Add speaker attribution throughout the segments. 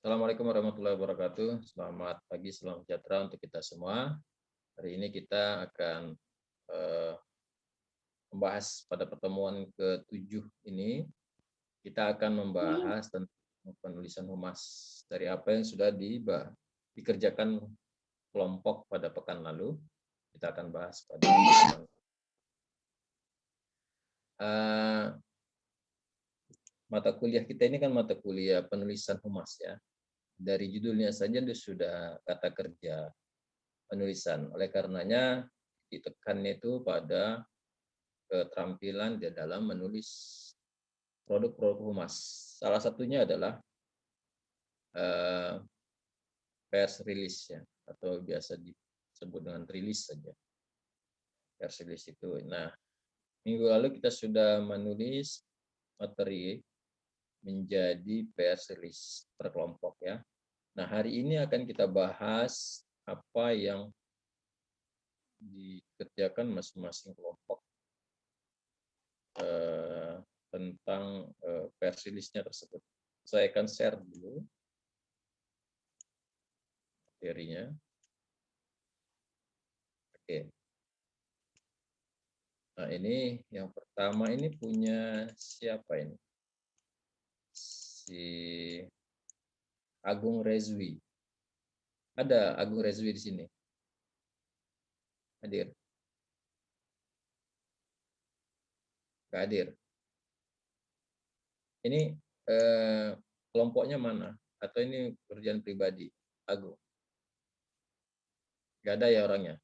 Speaker 1: Assalamualaikum warahmatullahi wabarakatuh. Selamat pagi, salam sejahtera untuk kita semua. Hari ini kita akan eh, membahas pada pertemuan ke-7 ini, kita akan membahas tentang penulisan humas dari apa yang sudah dikerjakan kelompok pada pekan lalu. Kita akan bahas pada pertemuan. Mata kuliah kita ini kan mata kuliah penulisan humas ya. Dari judulnya saja sudah kata kerja penulisan. Oleh karenanya ditekannya itu pada keterampilan di dalam menulis produk-produk humas. Salah satunya adalah press release ya, atau biasa disebut dengan rilis saja. Press release itu. Nah, minggu lalu kita sudah menulis materi menjadi press release per kelompok ya. Nah, hari ini akan kita bahas apa yang dikerjakan masing-masing kelompok tentang press release-nya tersebut. Saya akan share dulu materinya. Oke. Nah, ini yang pertama ini punya siapa ini? Si Agung Rezwi. Ada Agung Rezwi di sini. Hadir. Nggak hadir. Ini kelompoknya mana? Atau ini kerjaan pribadi? Agung. Nggak ada ya orangnya?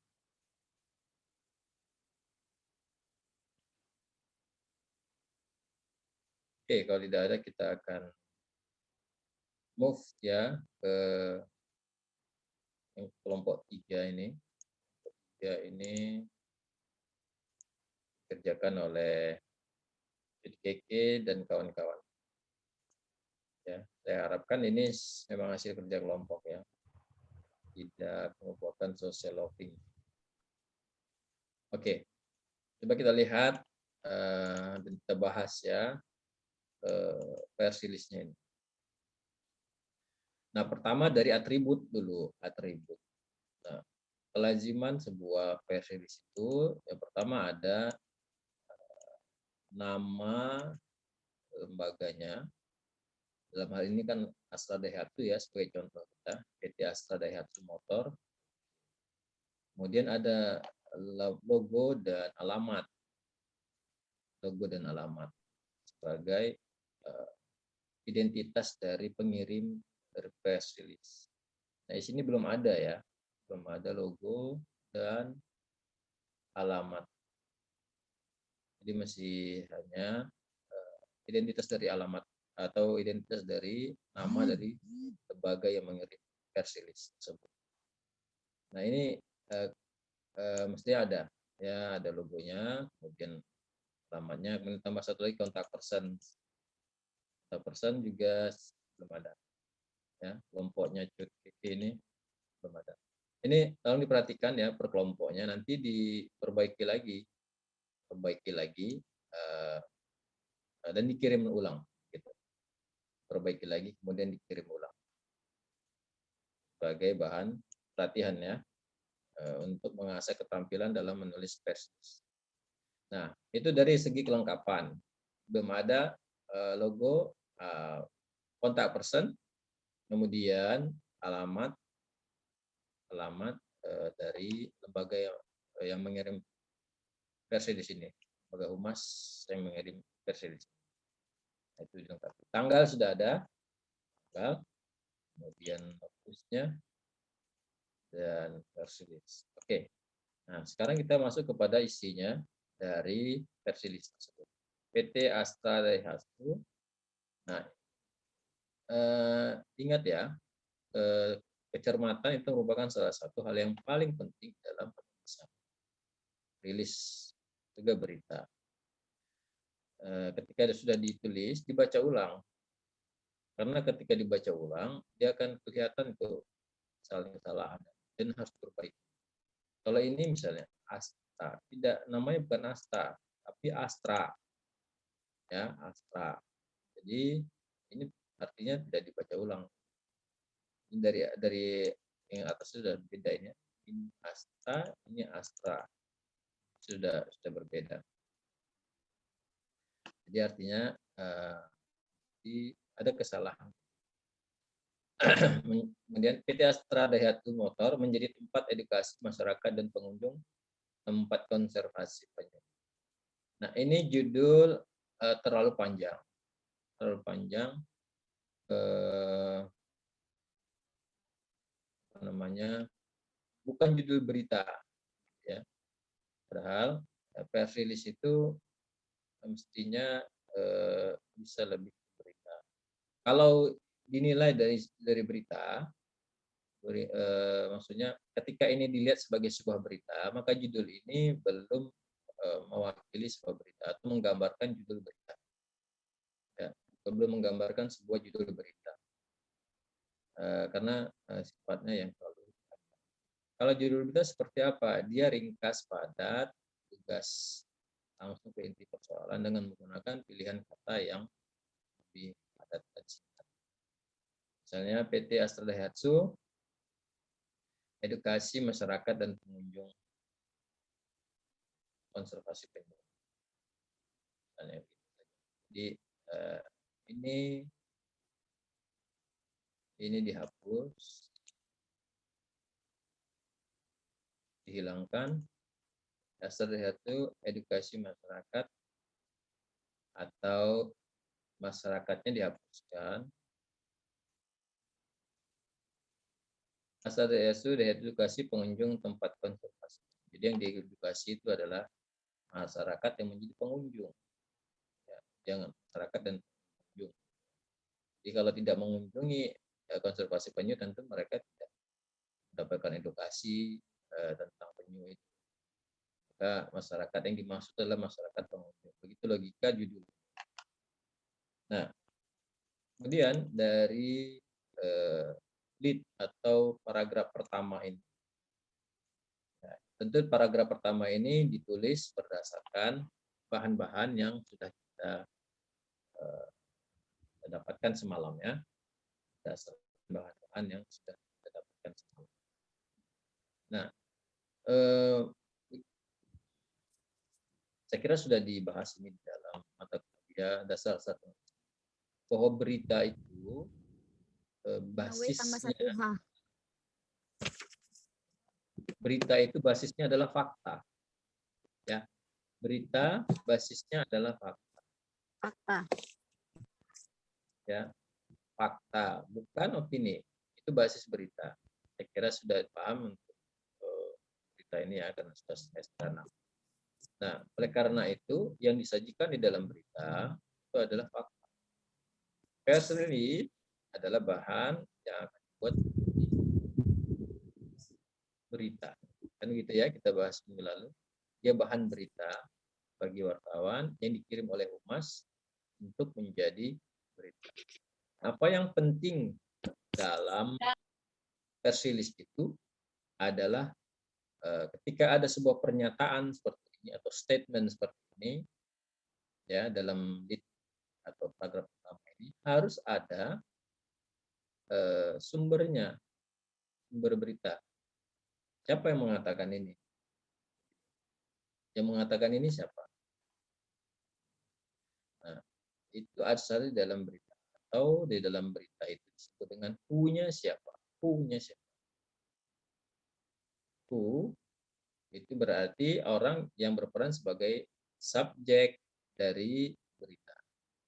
Speaker 1: Oke, kalau tidak ada kita akan move ya ke yang kelompok 3 ini. Ya, ini dikerjakan oleh Keke dan kawan-kawan. Ya, saya harapkan ini memang hasil kerja kelompok ya, tidak merupakan social lobbying. Oke, coba kita lihat dan kita bahas ya versi listnya ini. Nah, pertama dari atribut dulu, atribut. Nah, kelaziman sebuah versi list itu yang pertama ada nama lembaganya. Dalam hal ini kan Astra Daihatsu ya sebagai contoh kita, PT Astra Daihatsu Motor. Kemudian ada logo dan alamat. Logo dan alamat sebagai identitas dari pengirim press release. Nah, di sini belum ada ya, belum ada logo dan alamat. Jadi masih hanya identitas dari alamat atau identitas dari nama dari lembaga yang mengirim press release tersebut. Nah, ini mestinya ada ya, ada logonya, kemudian alamatnya, kemudian tambah satu lagi kontak person. Kontak person juga belum ada. Ya, kelompoknya ini belum ada. Ini tolong diperhatikan ya per kelompoknya, nanti diperbaiki lagi, dan dikirim ulang. Gitu. Perbaiki lagi, kemudian dikirim ulang sebagai bahan pelatihan ya, untuk mengasah keterampilan dalam menulis press. Nah, itu dari segi kelengkapan. Belum ada logo, kontak person, kemudian alamat dari lembaga yang mengirim versi di sini, lembaga humas yang mengirim versi di sini. Nah, itu dilengkapi. Tanggal sudah ada, tanggal, kemudian lokusnya dan versi list. Oke. Nah, sekarang kita masuk kepada isinya dari versi list tersebut. PT Astra Daihatsu. Nah, ingat ya, kecermatan itu merupakan salah satu hal yang paling penting dalam penulisan rilis juga berita. Ketika sudah ditulis, dibaca ulang. Karena ketika dibaca ulang, dia akan kelihatan itu saling kesalahan dan harus diperbaiki. Kalau ini misalnya Astra, tidak, namanya bukan Asta, tapi Astra. Ya, Astra. Jadi ini artinya tidak dibaca ulang. dari yang atas sudah beda ini. Ini Astra, ini Astra. Sudah berbeda. Jadi artinya ada kesalahan. Kemudian PT Astra Daihatsu Motor menjadi tempat edukasi masyarakat dan pengunjung, tempat konservasi penyu. Nah, ini judul terlalu panjang. Terlalu panjang. Namanya bukan judul berita, ya. Padahal press release itu mestinya bisa lebih berita. Kalau dinilai dari berita, maksudnya ketika ini dilihat sebagai sebuah berita, maka judul ini belum mewakili sebuah berita atau menggambarkan judul berita. Ya, belum menggambarkan sebuah judul berita. Karena sifatnya yang terlalu. Kalau judul berita seperti apa? Dia ringkas, padat, tugas, langsung ke inti persoalan dengan menggunakan pilihan kata yang lebih padat dan singkat. Misalnya PT Astra Daihatsu, edukasi masyarakat dan pengunjung, konservasi penyu. Jadi ini dihapus, dihilangkan. Astra Daihatsu edukasi masyarakat atau masyarakatnya dihapuskan. Astra Daihatsu edukasi pengunjung tempat konservasi. Jadi yang diedukasi itu adalah masyarakat yang menjadi pengunjung. Ya, jangan masyarakat dan pengunjung. Jadi kalau tidak mengunjungi konservasi penyu, tentu mereka tidak mendapatkan edukasi tentang penyu itu. Maka masyarakat yang dimaksud adalah masyarakat pengunjung. Begitu logika judul. Nah, kemudian dari lead atau paragraf pertama ini. Nah, tentu paragraf pertama ini ditulis berdasarkan bahan-bahan yang sudah kita dapatkan semalam, ya. Dasar bahan-bahan yang sudah kita dapatkan semalam. Nah, saya kira sudah dibahas ini di dalam mata kuliah dasar satu. Bahwa berita itu basisnya, berita itu basisnya adalah fakta, ya. Berita basisnya adalah fakta.
Speaker 2: Fakta.
Speaker 1: Ya, fakta, bukan opini. Itu basis berita. Saya kira sudah paham untuk berita ini, ya, karena sudah semester 6. Nah, oleh karena itu yang disajikan di dalam berita itu adalah fakta. Press release adalah bahan yang akan dibuat berita. Kan gitu, ya, kita bahas minggu lalu. Dia bahan berita bagi wartawan yang dikirim oleh humas untuk menjadi berita. Apa yang penting dalam press release itu adalah ketika ada sebuah pernyataan seperti ini atau statement seperti ini, ya, dalam lead atau paragraf pertama ini harus ada sumbernya, sumber berita. Siapa yang mengatakan ini? Yang mengatakan ini siapa? Nah, itu asal di dalam berita, atau di dalam berita itu disebut dengan who-nya siapa? Who-nya siapa? Who itu berarti orang yang berperan sebagai subjek dari berita.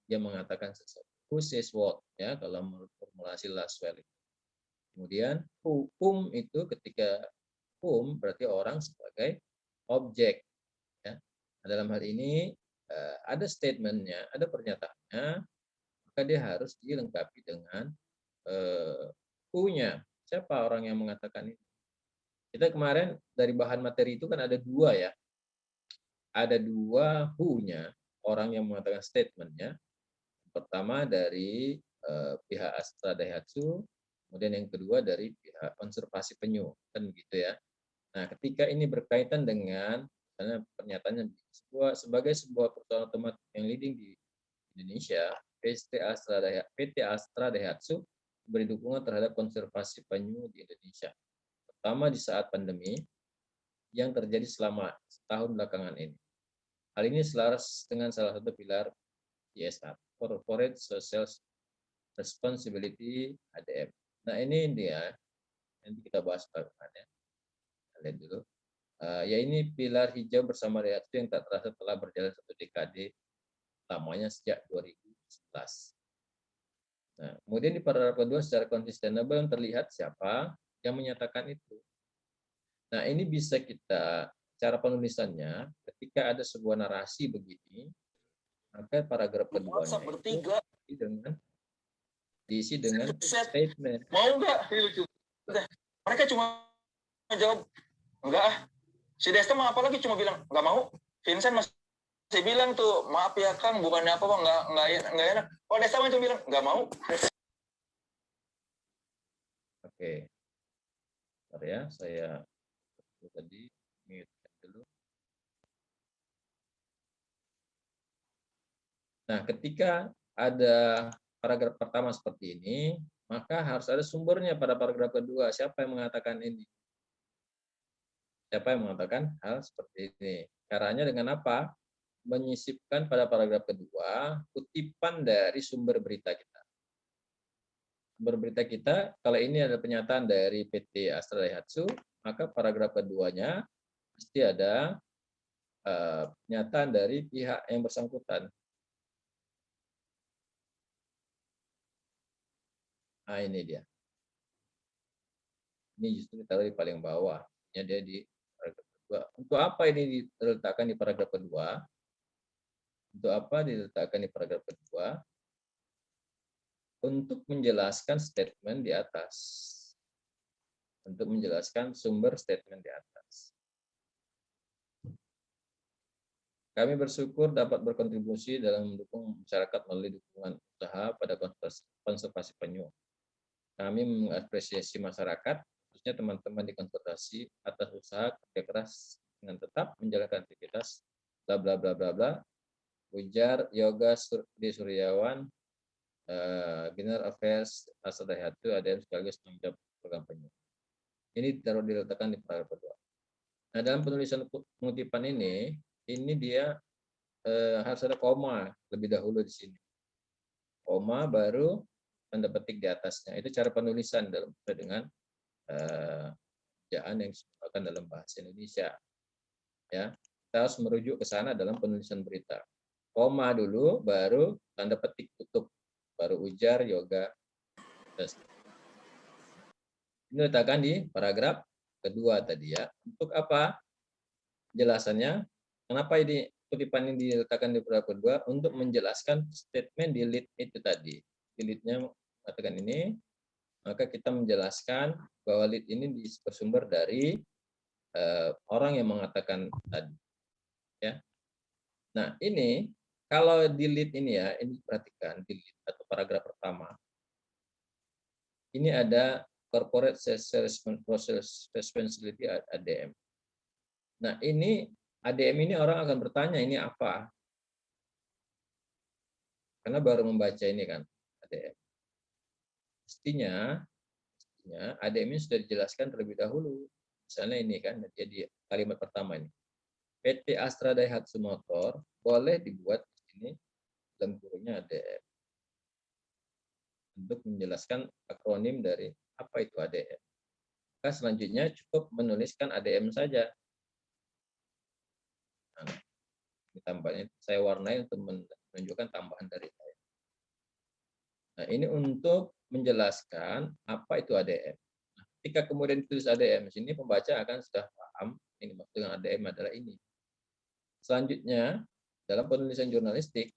Speaker 1: Dia mengatakan sesuatu. Who says what, ya, kalau menurut formulasi Laswell. Kemudian whom itu ketika whom berarti orang sebagai objek, ya. Nah, dalam hal ini ada statementnya, ada pernyataannya, maka dia harus dilengkapi dengan who-nya. Siapa orang yang mengatakan itu? Kita kemarin dari bahan materi itu kan ada dua, ya. Ada dua who-nya, orang yang mengatakan statement-nya. Pertama dari pihak Astra Daihatsu, kemudian yang kedua dari pihak konservasi penyu, kan begitu, ya. Nah, ketika ini berkaitan dengan misalnya pernyataannya sebagai sebuah perusahaan otomotif yang leading di Indonesia, PT Astra Daihatsu beri dukungan terhadap konservasi penyu di Indonesia, terutama di saat pandemi yang terjadi selama setahun belakangan ini. Hal ini selaras dengan salah satu pilar CSR, Corporate Social Responsibility ADM. Nah ini dia, nanti kita bahas bagaimana. Lihat dulu. Ya ini pilar hijau bersama Daihatsu yang tak terasa telah berjalan 1 dekade lamanya sejak 2011. Nah, kemudian di paragraf kedua secara konsistenable terlihat siapa yang menyatakan itu. Nah, ini bisa kita cara penulisannya ketika ada sebuah narasi begini, maka paragraf keduanya itu diisi dengan statement.
Speaker 2: Mau nggak? Mereka cuma jawab enggak. Si Desta mah apalagi cuma bilang nggak mau. Vincent masih bilang tuh maaf ya Kang, bukannya apa bang, nggak enak. Oh Desta mah itu bilang nggak mau.
Speaker 1: Oke. Bentar ya, saya tadi mute dulu. Nah, ketika ada paragraf pertama seperti ini, maka harus ada sumbernya pada paragraf kedua. Siapa yang mengatakan ini? Siapa yang mengatakan hal seperti ini? Caranya dengan apa? Menyisipkan pada paragraf kedua kutipan dari sumber berita kita. Sumber berita kita, kalau ini ada pernyataan dari PT Astra Daihatsu, maka paragraf keduanya pasti ada pernyataan dari pihak yang bersangkutan. Nah, ini dia. Ini justru ditaruh di paling bawah. Ya, dia di paragraf kedua. Untuk apa ini diletakkan di paragraf kedua? Untuk apa diletakkan di paragraf kedua? Untuk menjelaskan statement di atas. Untuk menjelaskan sumber statement di atas. Kami bersyukur dapat berkontribusi dalam mendukung masyarakat melalui dukungan usaha pada konservasi penyu. Kami mengapresiasi masyarakat, khususnya teman-teman di konservasi atas usaha kerja keras dengan tetap menjalankan aktivitas bla bla bla bla bla. Ujar Yoga di Suryawan, General Affairs Astra Daihatsu ADM sekaligus tanggung jawab program penyu. Ini diletakkan di paragraf kedua. Nah, dalam penulisan pengutipan ini dia harus ada koma lebih dahulu di sini. Koma baru tanda petik di atasnya. Itu cara penulisan dengan ejaan yang disebutkan dalam bahasa Indonesia. Ya, kita harus merujuk ke sana dalam penulisan berita. Koma dulu, baru tanda petik tutup, baru ujar Yoga. Ini letakkan di paragraf kedua tadi ya. Untuk apa? Jelasannya, kenapa ini kutipan ini diletakkan di paragraf kedua? Untuk menjelaskan statement di lead itu tadi. Di lead-nya katakan ini, maka kita menjelaskan bahwa lead ini bersumber dari orang yang mengatakan tadi. Ya. Nah, ini kalau di lead ini ya, ini perhatikan di lead atau paragraf pertama. Ini ada Corporate Social Responsibility ADM. Nah, ini ADM ini orang akan bertanya ini apa? Karena baru membaca ini kan ADM. Mestinya ADM ini sudah dijelaskan terlebih dahulu. Misalnya ini kan jadi kalimat pertama ini. PT Astra Daihatsu Motor boleh dibuat di sini dalam kurungnya ADM. Untuk menjelaskan akronim dari apa itu ADM. Maka selanjutnya cukup menuliskan ADM saja. Nah, ini tambahnya saya warnai untuk menunjukkan tambahan dari saya. Nah, ini untuk menjelaskan apa itu ADM. Nah, ketika kemudian ditulis ADM di sini, pembaca akan sudah paham ini maksud dengan ADM adalah ini. Selanjutnya, dalam penulisan jurnalistik,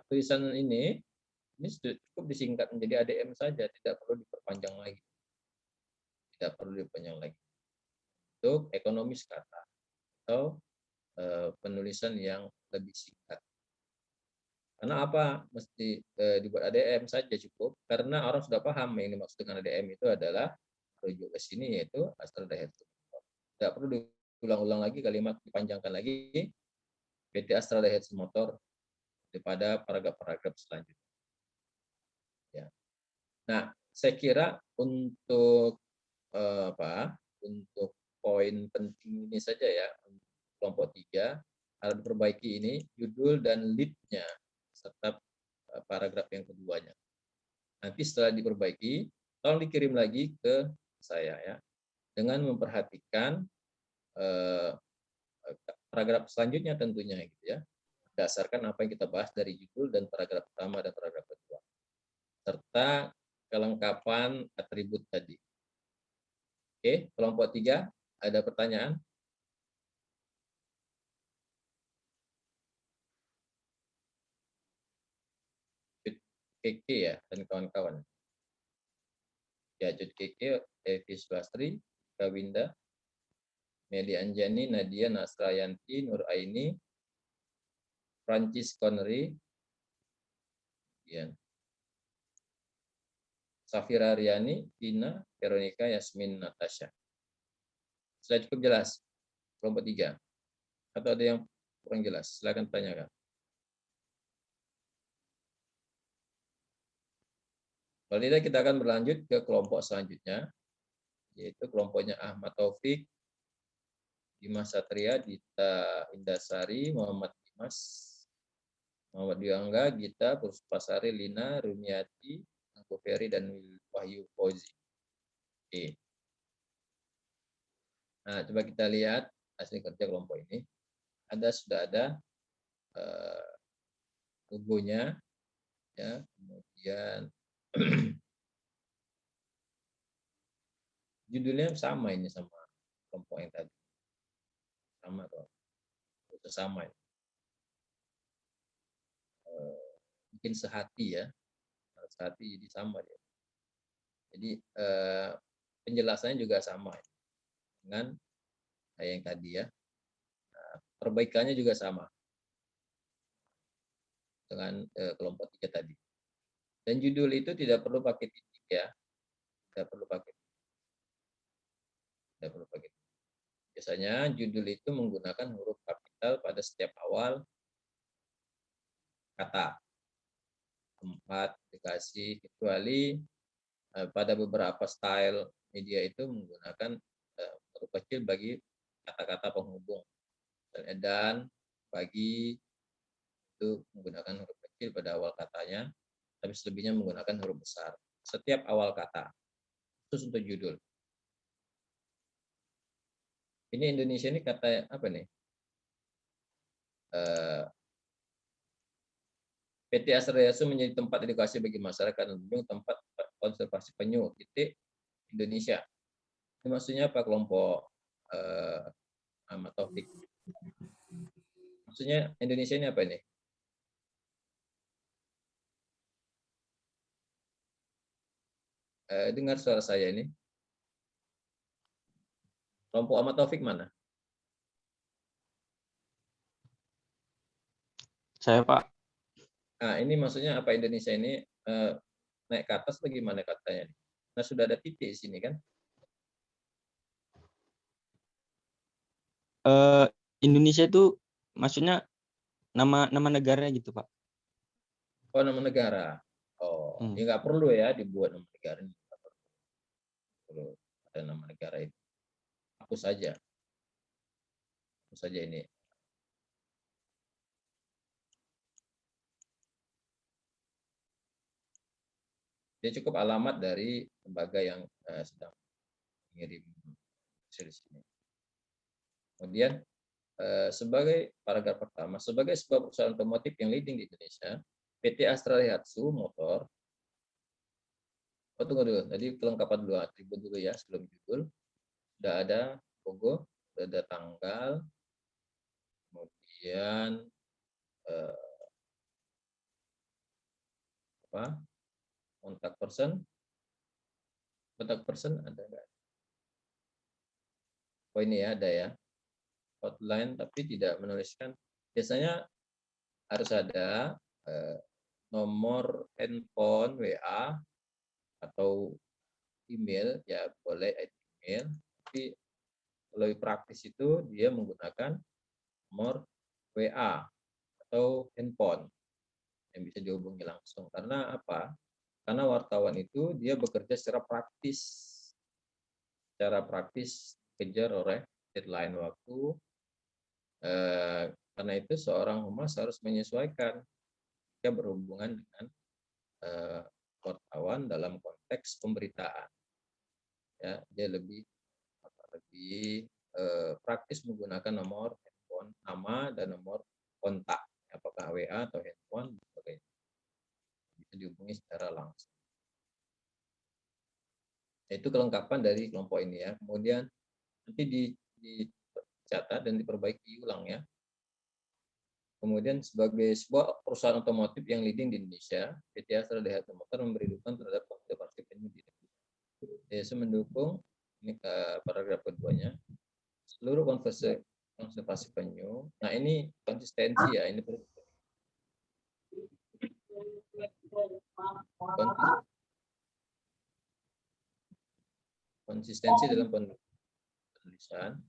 Speaker 1: tulisan ini cukup disingkat menjadi ADM saja, tidak perlu diperpanjang lagi. Tidak perlu diperpanjang lagi. Untuk ekonomis kata atau penulisan yang lebih singkat. Karena apa? Mesti dibuat ADM saja cukup, karena orang sudah paham yang dimaksud dengan ADM itu adalah rujuk ke sini yaitu Astra Daihatsu. Tidak perlu diulang-ulang lagi kalimat, dipanjangkan lagi PT Astra Daihatsu Motor daripada paragraf-paragraf selanjutnya. Ya. Nah, saya kira untuk untuk poin penting ini saja ya, kelompok 3 harus diperbaiki ini judul dan lead-nya serta paragraf yang keduanya. Nanti setelah diperbaiki, tolong dikirim lagi ke saya ya, dengan memperhatikan paragraf selanjutnya tentunya gitu ya, berdasarkan apa yang kita bahas dari judul dan paragraf pertama dan paragraf kedua, serta kelengkapan atribut tadi. Oke, kelompok 3, ada pertanyaan? Keke ya, dan kawan-kawan. Ya, Jud Keke, Evi Sulastri, Kawinda, Meli Anjani, Nadia Nasrayanti, Nur Aini, Francis Connery, ya. Safira Riani, Tina, Veronica, Yasmin, Natasha. Sudah cukup jelas? Kelompok 3. Atau ada yang kurang jelas? Silakan tanyakan. Kalau tidak, kita akan berlanjut ke kelompok selanjutnya, yaitu kelompoknya Ahmad Taufik, Dimas Satria, Dita Indasari, Muhammad Dimas, Muhammad Yuangga, Gita, Puspasari, Lina, Rumiati, Angko Ferry, dan Wahyu Fauzi. Oke. Nah, coba kita lihat hasil kerja kelompok ini. Sudah ada logonya, ya, kemudian judulnya sama ini sama kelompok yang tadi, sama kok, sama. Mungkin sehati ya, sehati jadi sama ya. Jadi penjelasannya juga sama dengan yang tadi ya. Perbaikannya juga sama dengan kelompok 3 tadi. Dan judul itu tidak perlu pakai titik ya, tidak perlu pakai. Biasanya judul itu menggunakan huruf kapital pada setiap awal kata. Tempat dikasih, kecuali pada beberapa style media itu menggunakan huruf kecil bagi kata-kata penghubung. Dan bagi itu menggunakan huruf kecil pada awal katanya, tapi selebihnya menggunakan huruf besar. Setiap awal kata. Khusus untuk judul. Ini Indonesia ini kata apa nih? PT Astra menjadi tempat edukasi bagi masyarakat dan tempat konservasi penyu. Titik Indonesia. Ini maksudnya apa kelompok Ahmad Taufik? Maksudnya Indonesia ini apa ini? Dengar suara saya ini. Kelompok Ahmad Taufik mana?
Speaker 3: Saya, Pak.
Speaker 1: Nah, ini maksudnya apa Indonesia ini naik ke atas bagaimana katanya? Nah, sudah ada titik di sini kan?
Speaker 3: Indonesia itu maksudnya nama negara gitu, Pak.
Speaker 1: Oh, nama negara. Oh, ya nggak perlu ya dibuat nama negara ini. Perlu ada nama negara itu. Hapus saja. Hapus saja ini. Dia cukup alamat dari lembaga yang sedang mengirim hasil di sini. Kemudian sebagai paragraf pertama, sebagai sebuah perusahaan otomotif yang leading di Indonesia, PT Astra Daihatsu Motor. Oh, tunggu dulu. Tadi kelengkapan dulu, atribut dulu ya sebelum judul. Sudah ada logo, sudah ada tanggal, kemudian kontak person ada nggak? Oh ini ya ada ya, hotline tapi tidak menuliskan. Biasanya harus ada nomor handphone WA atau email ya, boleh email, tapi lebih praktis itu dia menggunakan nomor WA atau handphone yang bisa dihubungi langsung. Karena apa? Karena wartawan itu dia bekerja secara praktis kejar oleh deadline waktu. Karena itu seorang humas harus menyesuaikan jika berhubungan dengan wartawan dalam konteks pemberitaan. Ya, dia lebih praktis menggunakan nomor handphone, nama dan nomor kontak, apakah WA atau handphone, sebagainya. Bisa dihubungi secara langsung. Itu kelengkapan dari kelompok ini ya. Kemudian nanti dicatat dan diperbaiki ulang ya. Kemudian sebagai sebuah perusahaan otomotif yang leading di Indonesia, PT Astra Daihatsu Motor memberi dukungan terhadap konservasi penyu di Indonesia. DSU mendukung, ini paragraf keduanya, seluruh konservasi penyu. Nah ini konsistensi ya, ini konsistensi dalam penulisan.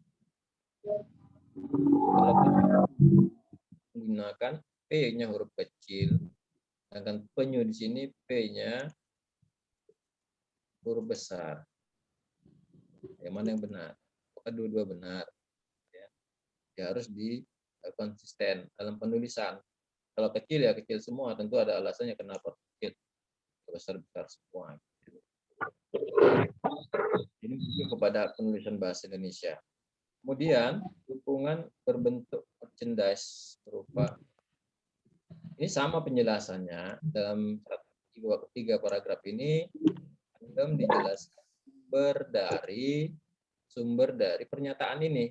Speaker 1: Menggunakan P-nya huruf kecil, sedangkan penyu di sini P-nya huruf besar. Yang mana yang benar? Kedua-dua benar. Ya harus konsisten dalam penulisan. Kalau kecil ya kecil semua, tentu ada alasannya kenapa kecil, besar-besar semua. Ini kepada penulisan bahasa Indonesia. Kemudian dukungan berbentuk merchandise berupa, ini sama penjelasannya dalam 3 paragraf ini, dijelaskan sumber dari pernyataan ini.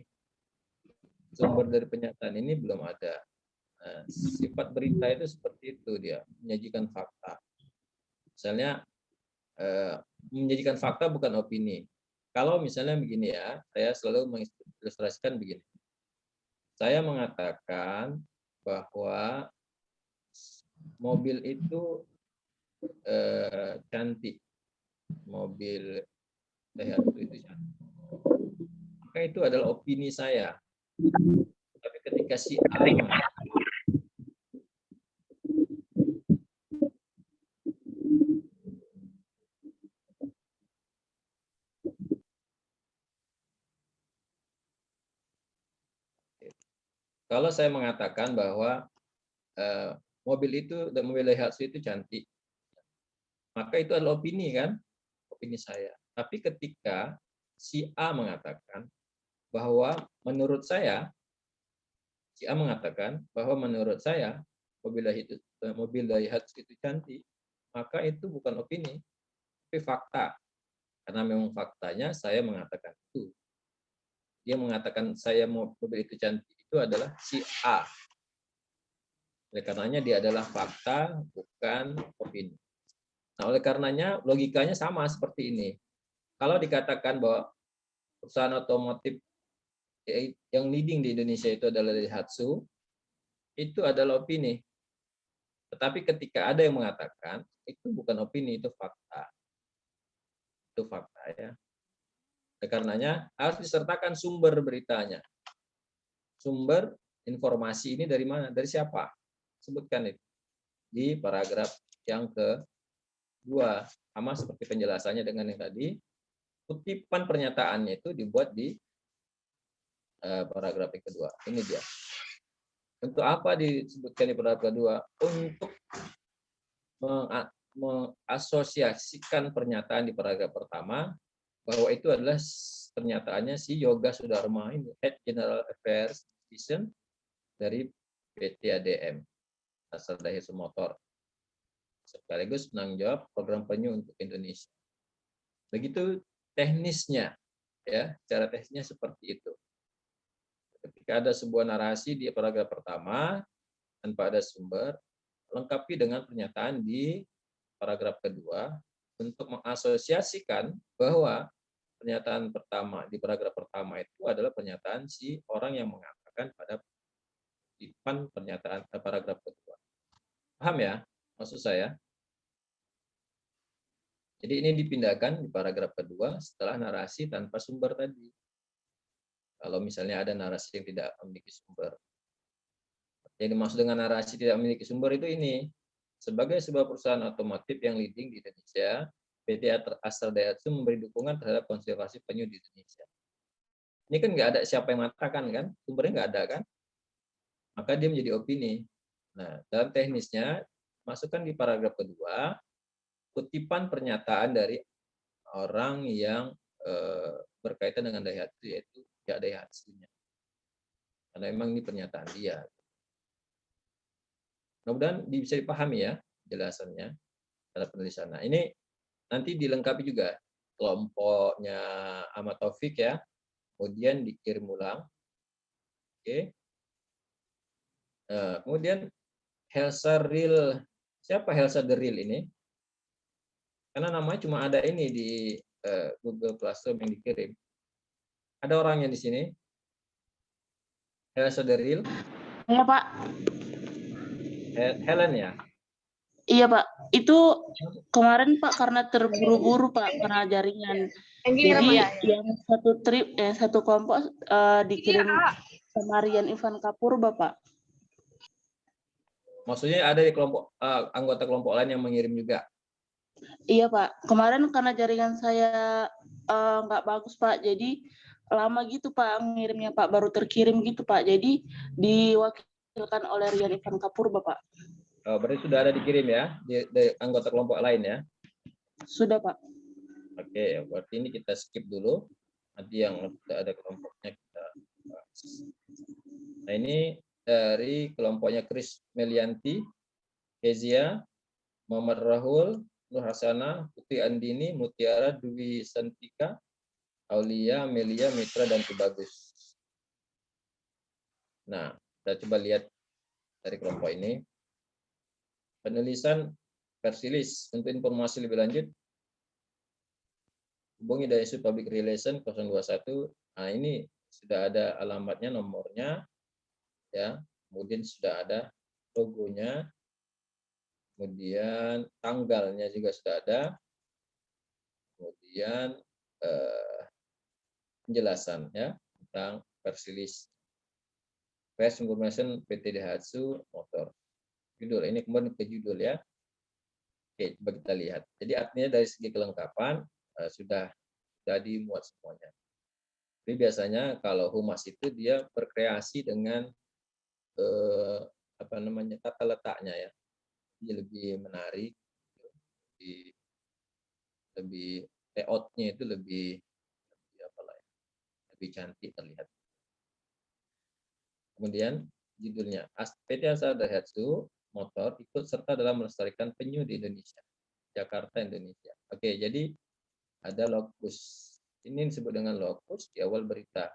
Speaker 1: Sumber dari pernyataan ini belum ada. Nah, sifat berita itu seperti itu, dia menyajikan fakta. Misalnya menyajikan fakta bukan opini. Kalau misalnya begini ya, saya selalu mengilustrasikan begini. Saya mengatakan bahwa mobil itu cantik. Mobil Daihatsu itu cantik. Maka itu adalah opini saya. Tapi ketika si A kalau saya mengatakan bahwa mobil Daihatsu itu cantik, maka itu adalah opini kan, opini saya. Tapi ketika si A mengatakan bahwa menurut saya, mobil Daihatsu itu cantik, maka itu bukan opini, tapi fakta. Karena memang faktanya saya mengatakan itu. Dia mengatakan saya mobil itu cantik itu adalah si A. Oleh karenanya dia adalah fakta, bukan opini. Nah, oleh karenanya logikanya sama seperti ini. Kalau dikatakan bahwa perusahaan otomotif yang leading di Indonesia itu adalah Daihatsu, itu adalah opini. Tetapi ketika ada yang mengatakan, itu bukan opini, itu fakta. Itu fakta ya. Oleh karenanya harus disertakan sumber beritanya. Sumber informasi ini dari mana? Dari siapa? Sebutkan itu di paragraf yang kedua. Sama seperti penjelasannya dengan yang tadi. Kutipan pernyataannya itu dibuat di paragraf yang kedua. Ini dia. Untuk apa disebutkan di paragraf kedua? Untuk mengasosiasikan pernyataan di paragraf pertama bahwa itu adalah pernyataannya si Yoga Sudarma, ini Head General Affairs Division dari PT ADM Astra Daihatsu Motor, sekaligus penanggung jawab program penyu untuk Indonesia. Begitu teknisnya, ya, cara teknisnya seperti itu. Ketika ada sebuah narasi di paragraf pertama tanpa ada sumber, lengkapi dengan pernyataan di paragraf kedua untuk mengasosiasikan bahwa pernyataan pertama di paragraf pertama itu adalah pernyataan si orang yang mengatakan pada kutipan pernyataan paragraf kedua. Paham ya maksud saya? Jadi ini dipindahkan di paragraf kedua setelah narasi tanpa sumber tadi. Kalau misalnya ada narasi yang tidak memiliki sumber. Yang dimaksud dengan narasi tidak memiliki sumber itu ini. Sebagai sebuah perusahaan otomotif yang leading di Indonesia, PT Astra Daihatsu memberi dukungan terhadap konservasi penyu di Indonesia. Ini kan nggak ada siapa yang mengatakan kan, sumbernya nggak ada kan, maka dia menjadi opini. Nah, dalam teknisnya, masukkan di paragraf kedua, kutipan pernyataan dari orang yang berkaitan dengan Daihatsu, yaitu pihak Daihatsu-nya. Karena memang ini pernyataan dia. Mudah-mudahan bisa dipahami ya jelasannya pada penulisan. Nah, ini nanti dilengkapi juga kelompoknya Ahmad Taufik ya, kemudian dikirim ulang. Oke. Nah, kemudian Helsa Real, siapa Helsa the Real ini? Karena namanya cuma ada ini di Google Classroom yang dikirim. Ada orangnya di sini. Helsa the Real.
Speaker 4: Iya, Pak.
Speaker 1: Helen ya?
Speaker 4: Iya, Pak. Itu kemarin, Pak, karena terburu-buru, Pak, karena jaringan. Jadi yang satu kelompok dikirim sama Rian Ivan Kapur, Bapak.
Speaker 1: Maksudnya ada di kelompok anggota kelompok lain yang mengirim juga?
Speaker 4: Iya, Pak. Kemarin karena jaringan saya nggak bagus, Pak. Jadi lama gitu, Pak, ngirimnya, Pak. Baru terkirim gitu, Pak. Jadi diwakilkan oleh Rian Ivan Kapur, Bapak.
Speaker 1: Oh, berarti sudah ada dikirim ya dari anggota kelompok lain ya?
Speaker 4: Sudah, Pak.
Speaker 1: Oke, berarti ini kita skip dulu. Nanti yang tidak ada kelompoknya kita bahas. Nah, ini dari kelompoknya Chris Melianti, Kezia, Muhammad Rahul, Nur Hasana, Putri Andini, Mutiara, Dwi Santika, Aulia, Melia, Mitra, dan Tubagus. Nah, kita coba lihat dari kelompok ini. Penulisan versi list. Untuk informasi lebih lanjut, hubungi Daihatsu Public Relation 021. Nah, ini sudah ada alamatnya, nomornya, ya. Kemudian sudah ada logonya, kemudian tanggalnya juga sudah ada, kemudian penjelasan ya tentang versi list. First Information PT Daihatsu Motor. Judul ini kemudian ke judul ya. Oke, coba kita lihat. Jadi artinya dari segi kelengkapan sudah dimuat semuanya. Jadi biasanya kalau humas itu dia berkreasi dengan tata letaknya ya. Dia lebih menarik, lebih layout-nya itu lebih cantik terlihat. Kemudian judulnya PT Astra Daihatsu Motor ikut serta dalam melestarikan penyu di Indonesia, Jakarta, Indonesia. Oke, jadi ada lokus. Ini disebut dengan lokus di awal berita.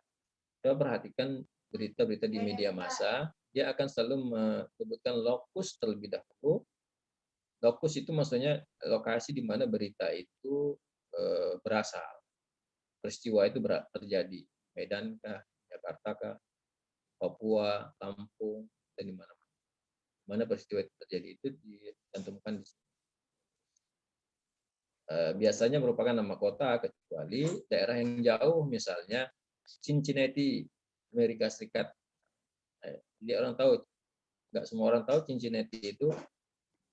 Speaker 1: Coba perhatikan berita-berita di media massa, dia akan selalu menyebutkan lokus terlebih dahulu. Lokus itu maksudnya lokasi di mana berita itu berasal. Peristiwa itu terjadi. Medan kah, Jakarta kah, Papua, Lampung, dan di mana-mana. Mana peristiwa itu terjadi itu dicantumkan di sini. Biasanya merupakan nama kota, kecuali daerah yang jauh, misalnya Cincinnati, Amerika Serikat. Jadi orang tahu, nggak semua orang tahu Cincinnati itu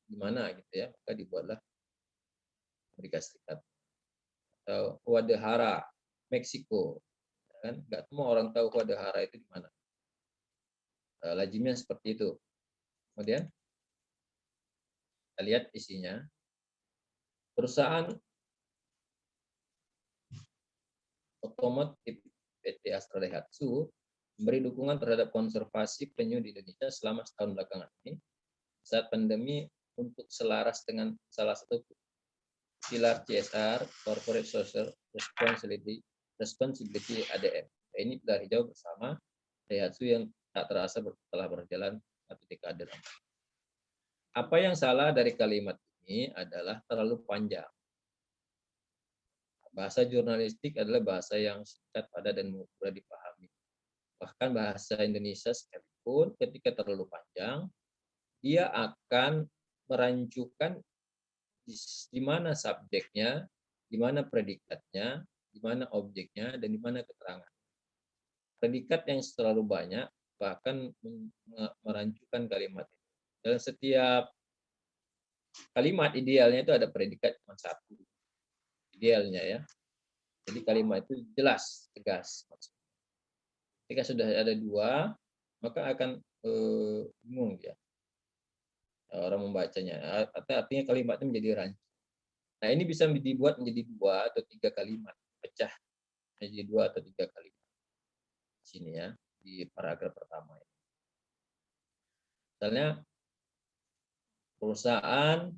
Speaker 1: di mana gitu ya, maka dibuatlah Amerika Serikat. Atau Guadalajara, Meksiko, kan nggak semua orang tahu Guadalajara itu di mana. Lazimnya seperti itu. Kemudian kita lihat isinya. Perusahaan otomotif PT Astra Daihatsu memberi dukungan terhadap konservasi penyu di Indonesia selama setahun belakangan ini saat pandemi untuk selaras dengan salah satu pilar CSR, Corporate Social Responsibility ADM. Ini pilar hijau bersama Daihatsu yang tak terasa telah berjalan satu dekade. Apa yang salah dari kalimat ini adalah terlalu panjang. Bahasa jurnalistik adalah bahasa yang singkat, padat, dan mudah dipahami. Bahkan bahasa Indonesia sekalipun ketika terlalu panjang, dia akan merancukan di mana subjeknya, di mana predikatnya, di mana objeknya, dan di mana keterangan. Predikat yang terlalu banyak bahkan merancukan kalimat itu. Dalam setiap kalimat idealnya itu ada predikat cuma satu. Idealnya ya. Jadi kalimat itu jelas, tegas. Ketika sudah ada dua, maka akan bingung ya orang membacanya. Artinya kalimatnya menjadi rancu. Nah, ini bisa dibuat menjadi 2 atau 3 kalimat, pecah menjadi 2 atau 3 kalimat. Di sini ya, di paragraf pertama. Misalnya perusahaan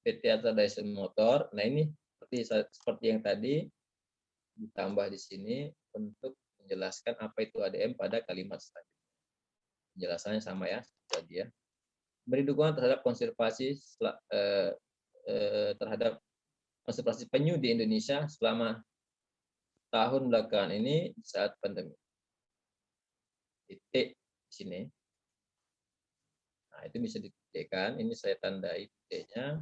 Speaker 1: PT Atadaisun Motor. Nah, ini seperti yang tadi ditambah di sini untuk menjelaskan apa itu ADM pada kalimat selanjutnya. Penjelasannya sama ya, tadi ya. Beri dukungan terhadap konservasi penyu di Indonesia selama tahun belakangan ini saat pandemi. Titik di sini. Nah, itu bisa dititikkan. Ini saya tandai titiknya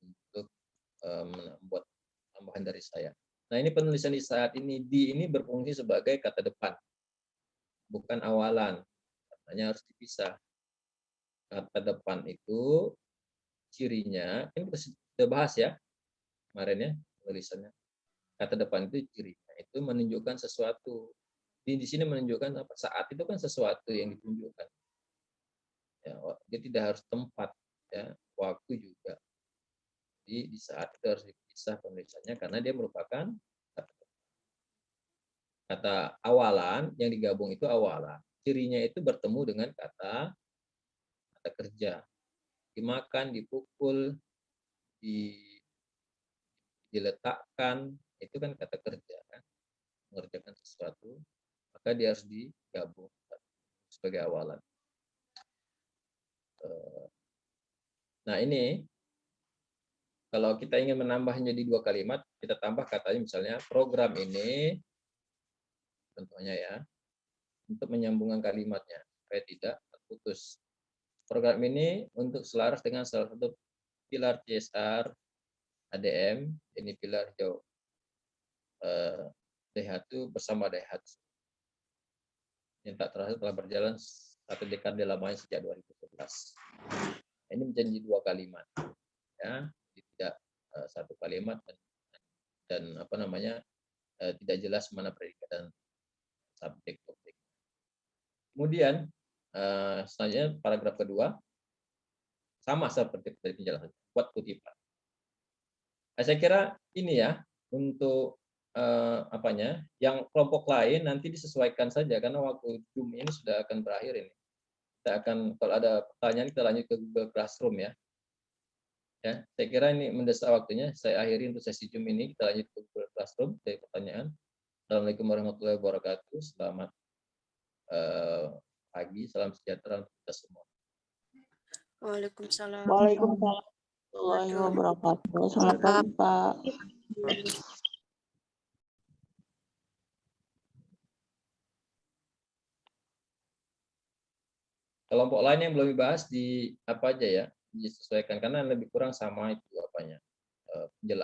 Speaker 1: untuk membuat tambahan dari saya. Nah, ini penulisan di saat ini, di ini berfungsi sebagai kata depan, bukan awalan. Katanya harus dipisah. Kata depan itu cirinya, ini kita sudah bahas ya kemarin ya penulisannya. Kata depan itu cirinya itu menunjukkan sesuatu. Di sini menunjukkan apa? Saat itu kan sesuatu yang ditunjukkan. Ya, dia tidak harus tempat, ya, waktu juga. Jadi di saat itu harus dipisah penulisannya karena dia merupakan kata awalan yang digabung itu awalan. Cirinya itu bertemu dengan kata kerja. Dimakan, dipukul, diletakkan, itu kan kata kerja kan. Mengerjakan sesuatu, maka dia harus digabung sebagai awalan. Nah, ini kalau kita ingin menambah menjadi 2 kalimat, kita tambah katanya misalnya program ini, contohnya ya, untuk menyambungkan kalimatnya supaya tidak terputus. Program ini untuk selaras dengan salah satu pilar CSR ADM, ini pilar hijau Daihatsu bersama Daihatsu yang tak terasa telah berjalan 1 dekade lamanya sejak 2011. Ini menjadi 2 kalimat, ya, tidak 1 kalimat dan apa namanya tidak jelas mana predikat dan subjek objek. Kemudian selanjutnya paragraf kedua sama seperti penjelasan, buat kutipan. Saya kira ini ya untuk apanya, yang kelompok lain nanti disesuaikan saja karena waktu Zoom ini sudah akan berakhir ini. Kita akan, kalau ada pertanyaan kita lanjut ke Google Classroom ya. Ya, saya kira ini mendesak waktunya. Saya akhiri untuk sesi Zoom ini. Kita lanjut ke Google Classroom dari pertanyaan. Assalamualaikum warahmatullahi wabarakatuh. Selamat pagi, salam sejahtera untuk kita semua.
Speaker 5: Waalaikumsalam.
Speaker 4: Waalaikumsalam warahmatullahi wabarakatuh. Selamat pagi, Pak.
Speaker 1: Kelompok lain yang belum dibahas di apa aja ya, disesuaikan karena lebih kurang sama itu apanya penjelasan.